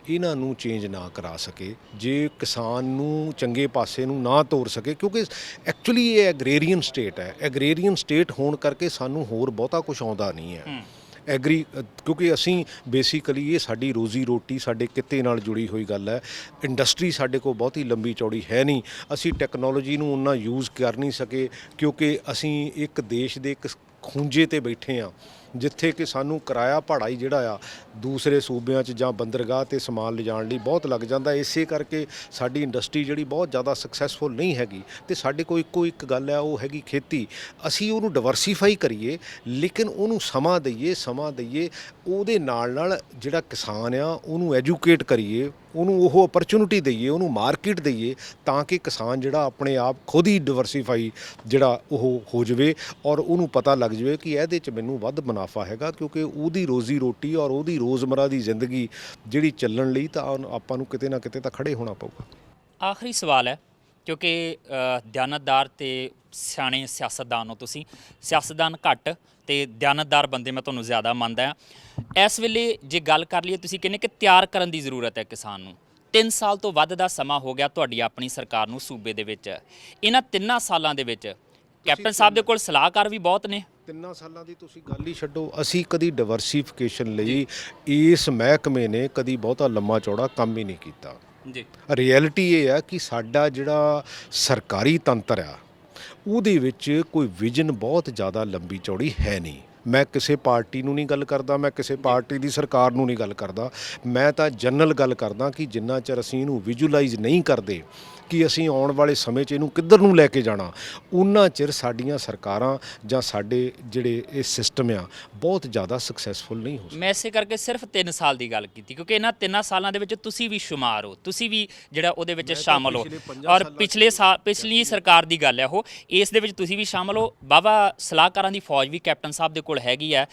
ਇਹਨਾਂ ਨੂੰ ਚੇਂਜ ਨਾ ਕਰਾ ਸਕੇ, ਜੇ ਕਿਸਾਨ ਨੂੰ ਚੰਗੇ ਪਾਸੇ ਨੂੰ ਨਾ ਤੋਰ ਸਕੇ, ਕਿਉਂਕਿ ਐਕਚੁਅਲੀ ਇਹ ਐਗਰੇਰੀਅਨ ਸਟੇਟ ਹੈ। ਐਗਰੇਰੀਅਨ ਸਟੇਟ ਹੋਣ ਕਰਕੇ ਸਾਨੂੰ ਹੋਰ ਬਹੁਤਾ ਕੁਝ ਆਉਂਦਾ ਨਹੀਂ ਹੈ। ਕਿਉਂਕਿ ਅਸੀਂ ਬੇਸਿਕਲੀ ਇਹ ਸਾਡੀ ਰੋਜ਼ੀ ਰੋਟੀ ਸਾਡੇ ਕਿੱਤੇ ਨਾਲ ਜੁੜੀ ਹੋਈ ਗੱਲ ਹੈ। ਇੰਡਸਟਰੀ ਸਾਡੇ ਕੋਲ ਬਹੁਤੀ ਲੰਬੀ ਚੌੜੀ ਹੈ ਨਹੀਂ। ਅਸੀਂ ਟੈਕਨੋਲੋਜੀ ਨੂੰ ਉਨਾ ਯੂਜ਼ ਕਰ ਨਹੀਂ ਸਕੇ ਕਿਉਂਕਿ ਅਸੀਂ ਇੱਕ ਦੇਸ਼ ਦੇ ਇੱਕ ਖੂੰਜੇ ਤੇ ਬੈਠੇ ਹਾਂ ਜਿੱਥੇ ਕਿ ਸਾਨੂੰ ਕਿਰਾਇਆ ਭਾੜਾ ਹੀ ਜਿਹੜਾ ਆ ਦੂਸਰੇ ਸੂਬਿਆਂ 'ਚ ਜਾਂ ਬੰਦਰਗਾਹ 'ਤੇ ਸਮਾਨ ਲਿਜਾਣ ਲਈ ਬਹੁਤ ਲੱਗ ਜਾਂਦਾ। ਇਸੇ ਕਰਕੇ ਸਾਡੀ ਇੰਡਸਟਰੀ ਜਿਹੜੀ ਬਹੁਤ ਜ਼ਿਆਦਾ ਸਕਸੈਸਫੁਲ ਨਹੀਂ ਹੈਗੀ ਤੇ ਸਾਡੇ ਕੋਲ ਇੱਕੋ ਇੱਕ ਗੱਲ ਹੈ, ਉਹ ਹੈਗੀ ਖੇਤੀ। ਅਸੀਂ ਉਹਨੂੰ ਡਿਵਰਸੀਫਾਈ ਕਰੀਏ ਲੇਕਿਨ ਉਹਨੂੰ ਸਮਾਂ ਦਈਏ ਉਹਦੇ ਨਾਲ ਜਿਹੜਾ ਕਿਸਾਨ ਆ ਉਹਨੂੰ ਐਜੂਕੇਟ ਕਰੀਏ, ਉਹਨੂੰ ਉਹ ਅਪਰਚੁਨਿਟੀ ਦਈਏ, ਉਹਨੂੰ ਮਾਰਕੀਟ ਦਈਏ ਤਾਂ ਕਿ ਕਿਸਾਨ ਜਿਹੜਾ ਆਪਣੇ ਆਪ ਖੁਦ ਹੀ ਡਿਵਰਸੀਫਾਈ ਜਿਹੜਾ ਉਹ ਹੋ ਜਾਵੇ ਔਰ ਉਹਨੂੰ ਪਤਾ ਲੱਗ ਜਾਵੇ ਕਿ ਇਹਦੇ 'ਚ ਮੈਨੂੰ ਵੱਧ ਮੁਨਾਫਾ ਹੈਗਾ, ਕਿਉਂਕਿ ਉਹਦੀ ਰੋਜ਼ੀ ਰੋਟੀ ਔਰ ਉਹਦੀ ਰੋਜ਼ਮਰਾ ਦੀ ਜ਼ਿੰਦਗੀ ਜਿਹੜੀ ਚੱਲਣ ਲਈ ਤਾਂ ਆਪਾਂ ਨੂੰ ਕਿਤੇ ਨਾ ਕਿਤੇ ਤਾਂ ਖੜੇ ਹੋਣਾ ਪਊਗਾ। ਆਖਰੀ ਸਵਾਲ ਹੈ, ਕਿਉਂਕਿ ਦਿਆਨਤਦਾਰ ਤੇ ਸਿਆਣੇ ਸਿਆਸਤਦਾਨ ਹੋ ਤੁਸੀਂ, ਸਿਆਸਤਦਾਨ ਘੱਟ ਤੇ ਦਿਆਨਤਦਾਰ ਬੰਦੇ ਮੈਂ ਤੁਹਾਨੂੰ ਜ਼ਿਆਦਾ ਮੰਨਦਾ ਹਾਂ। ਇਸ ਵੇਲੇ ਜੇ ਗੱਲ ਕਰ ਲਈਏ, ਤੁਸੀਂ ਕਹਿੰਦੇ ਕਿ ਤਿਆਰ ਕਰਨ ਦੀ ਜ਼ਰੂਰਤ ਹੈ ਕਿਸਾਨ ਨੂੰ। 3 ਸਾਲ ਤੋਂ ਵੱਧ ਦਾ ਸਮਾਂ ਹੋ ਗਿਆ ਤੁਹਾਡੀ ਆਪਣੀ ਸਰਕਾਰ ਨੂੰ ਸੂਬੇ ਦੇ ਵਿੱਚ। ਇਹਨਾਂ 3 ਸਾਲਾਂ ਦੇ ਵਿੱਚ ਕੈਪਟਨ ਸਾਹਿਬ ਦੇ ਕੋਲ ਸਲਾਹਕਾਰ ਵੀ ਬਹੁਤ ਨੇ। 3 ਸਾਲਾਂ ਦੀ ਤੁਸੀਂ ਗੱਲ ਹੀ ਛੱਡੋ, ਅਸੀਂ ਕਦੀ ਡਿਵਰਸੀਫਿਕੇਸ਼ਨ ਲਈ ਇਸ ਮਹਿਕਮੇ ਨੇ ਕਦੀ ਬਹੁਤਾ ਲੰਮਾ ਚੌੜਾ ਕੰਮ ਹੀ ਨਹੀਂ ਕੀਤਾ ਜੀ। ਰਿਐਲਿਟੀ ਇਹ ਆ ਕਿ ਸਾਡਾ ਜਿਹੜਾ ਸਰਕਾਰੀ ਤੰਤਰ ਆ ਉਹਦੇ ਵਿੱਚ ਕੋਈ ਵਿਜ਼ਨ ਬਹੁਤ ਜ਼ਿਆਦਾ ਲੰਬੀ ਚੌੜੀ ਹੈ ਨਹੀਂ। ਮੈਂ ਕਿਸੇ ਪਾਰਟੀ ਨੂੰ ਨਹੀਂ ਗੱਲ ਕਰਦਾ, ਮੈਂ ਕਿਸੇ ਪਾਰਟੀ ਦੀ ਸਰਕਾਰ ਨੂੰ ਨਹੀਂ ਗੱਲ ਕਰਦਾ, ਮੈਂ ਤਾਂ ਜਨਰਲ ਗੱਲ ਕਰਦਾ ਕਿ ਜਿੰਨਾ ਚਿਰ ਅਸੀਂ ਇਹਨੂੰ ਵਿਜ਼ੂਅਲਾਈਜ਼ ਨਹੀਂ ਕਰਦੇ ਕਿ ਅਸੀਂ ਆਉਣ ਵਾਲੇ ਸਮੇਂ 'ਚ ਇਹਨੂੰ ਕਿੱਧਰ ਨੂੰ ਲੈ ਕੇ ਜਾਣਾ, ਉਨਾ ਚਿਰ ਸਾਡੀਆਂ ਸਰਕਾਰਾਂ ਜਾਂ ਸਾਡੇ ਜਿਹੜੇ ਇਹ ਸਿਸਟਮ ਆ ਬਹੁਤ ਜ਼ਿਆਦਾ ਸਕਸੈਸਫੁਲ ਨਹੀਂ ਹੋ ਸਕਦੇ। ਮੈਂ ਇਸੇ ਕਰਕੇ ਸਿਰਫ 3 ਸਾਲ ਦੀ ਗੱਲ ਕੀਤੀ ਕਿਉਂਕਿ ਇਹਨਾਂ 3 ਸਾਲਾਂ ਦੇ ਵਿੱਚ ਤੁਸੀਂ ਵੀ ਸ਼ੁਮਾਰ ਹੋ, ਤੁਸੀਂ ਵੀ ਜਿਹੜਾ ਉਹਦੇ ਵਿੱਚ ਸ਼ਾਮਲ ਹੋ। ਔਰ ਪਿਛਲੀ ਸਰਕਾਰ ਦੀ ਗੱਲ ਹੈ ਉਹ, ਇਸ ਦੇ ਵਿੱਚ ਤੁਸੀਂ ਵੀ ਸ਼ਾਮਲ ਹੋ। ਬਾਬਾ ਸਲਾਹਕਾਰਾਂ ਦੀ ਫੌਜ ਵੀ ਕੈਪਟਨ ਸਾਹਿਬ ਦੇ ਕੋਲ ਹੈਗੀ ਹੈ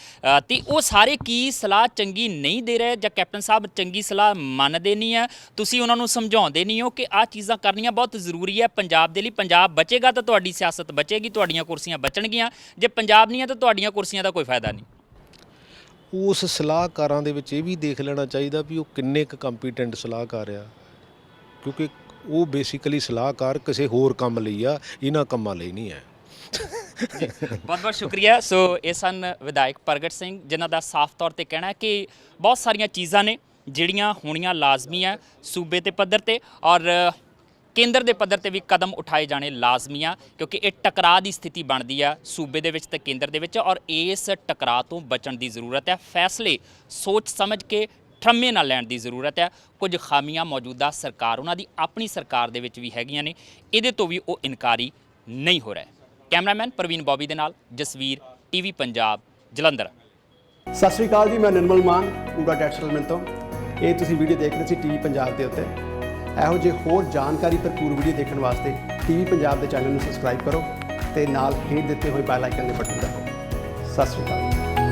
ਤੇ ਉਹ ਸਾਰੇ ਕੀ ਸਲਾਹ ਚੰਗੀ ਨਹੀਂ ਦੇ ਰਹੇ ਜਾਂ ਕੈਪਟਨ ਸਾਹਿਬ ਚੰਗੀ ਸਲਾਹ ਮੰਨਦੇ ਨਹੀਂ ਹੈ, ਤੁਸੀਂ ਉਹਨਾਂ ਨੂੰ ਸਮਝਾਉਂਦੇ ਨਹੀਂ ਹੋ ਕਿ ਆਹ ਚੀਜ਼ਾਂ ਕਰਨੀਆਂ ਬਹੁਤ ਜ਼ਰੂਰੀ ਹੈ ਪੰਜਾਬ ਦੇ ਲਈ। ਪੰਜਾਬ ਬਚੇਗਾ ਤਾਂ ਤੁਹਾਡੀ ਸਿਆਸਤ ਬਚੇਗੀ, ਤੁਹਾਡੀਆਂ ਕੁਰਸੀਆਂ ਬਚਣਗੀਆਂ। ਜੇ ਪੰਜਾਬ ਨਹੀਂ ਹੈ ਤਾਂ ਤੁਹਾਡੀਆਂ ਕੁਰਸੀਆਂ ਦਾ ਕੋਈ ਫਾਇਦਾ ਨਹੀਂ। ਉਸ ਸਲਾਹਕਾਰਾਂ ਦੇ ਵਿੱਚ ਇਹ ਵੀ ਦੇਖ ਲੈਣਾ ਚਾਹੀਦਾ ਵੀ ਉਹ ਕਿੰਨੇ ਕੁ ਕੰਪੀਟੈਂਟ ਸਲਾਹਕਾਰ ਆ, ਕਿਉਂਕਿ ਉਹ ਬੇਸਿਕਲੀ ਸਲਾਹਕਾਰ ਕਿਸੇ ਹੋਰ ਕੰਮ ਲਈ ਆ, ਇਹਨਾਂ ਕੰਮਾਂ ਲਈ ਨਹੀਂ ਹੈ। ਜੀ ਬਹੁਤ ਬਹੁਤ ਸ਼ੁਕਰੀਆ। ਸੋ ਇਹ ਸਨ ਵਿਧਾਇਕ ਪ੍ਰਗਟ ਸਿੰਘ ਜਿਨ੍ਹਾਂ ਦਾ ਸਾਫ਼ ਤੌਰ ਤੇ ਕਹਿਣਾ ਹੈ ਕਿ ਬਹੁਤ ਸਾਰੀਆਂ ਚੀਜ਼ਾਂ ਨੇ ਜਿਹੜੀਆਂ ਹੋਣੀਆਂ ਲਾਜ਼ਮੀ ਹੈ ਸੂਬੇ ਦੇ ਪੱਧਰ ਤੇ ਔਰ ਕੇਂਦਰ ਦੇ ਪੱਧਰ ਤੇ ਵੀ ਕਦਮ ਉਠਾਏ ਜਾਣੇ ਲਾਜ਼ਮੀ ਆ, ਕਿਉਂਕਿ ਇਹ ਟਕਰਾਅ ਦੀ ਸਥਿਤੀ ਬਣਦੀ ਆ ਸੂਬੇ ਦੇ ਵਿੱਚ ਤੇ ਕੇਂਦਰ ਦੇ ਵਿੱਚ ਔਰ ਇਸ ਟਕਰਾਅ ਤੋਂ ਬਚਣ ਦੀ ਜ਼ਰੂਰਤ ਹੈ। ਫੈਸਲੇ ਸੋਚ ਸਮਝ ਕੇ ਠਰਮੇ ਨਾਲ ਲੈਣ ਦੀ ਜ਼ਰੂਰਤ ਹੈ। ਕੁਝ ਖਾਮੀਆਂ ਮੌਜੂਦਾ ਸਰਕਾਰ ਉਹਨਾਂ ਦੀ ਆਪਣੀ ਸਰਕਾਰ ਦੇ ਵਿੱਚ ਵੀ ਹੈਗੀਆਂ ਨੇ, ਇਹਦੇ ਤੋਂ ਵੀ ਉਹ ਇਨਕਾਰੀ ਨਹੀਂ ਹੋ ਰਿਹਾ। ਕੈਮਰਾਮੈਨ ਪ੍ਰਵੀਨ ਬੌਬੀ ਦੇ ਨਾਲ ਜਸਵੀਰ, TV ਪੰਜਾਬ, ਜਲੰਧਰ। ਸਤਿ ਸ਼੍ਰੀ ਅਕਾਲ ਜੀ, ਮੈਂ ਨਿਰਮਲ ਮਾਨ ਪੂਰਾ ਟੈਕਸਟਾਈਲ ਤੋਂ। ਇਹ ਤੁਸੀਂ ਵੀਡੀਓ ਦੇਖ ਰਹੇ ਸੀ TV ਪੰਜਾਬ ਦੇ ਉੱਤੇ। ਇਹੋ ਜਿਹੇ ਹੋਰ ਜਾਣਕਾਰੀ ਭਰਪੂਰ ਵੀਡੀਓ ਦੇਖਣ ਵਾਸਤੇ TV ਪੰਜਾਬ ਦੇ ਚੈਨਲ ਨੂੰ ਸਬਸਕ੍ਰਾਈਬ ਕਰੋ ਤੇ ਨਾਲ ਹੇਠ ਦਿੱਤੇ ਹੋਏ ਬੈਲ ਆਈਕਨ ਦੇ ਬਟਨ ਦਬਾਓ। ਸਤਿ ਸ਼੍ਰੀ ਅਕਾਲ।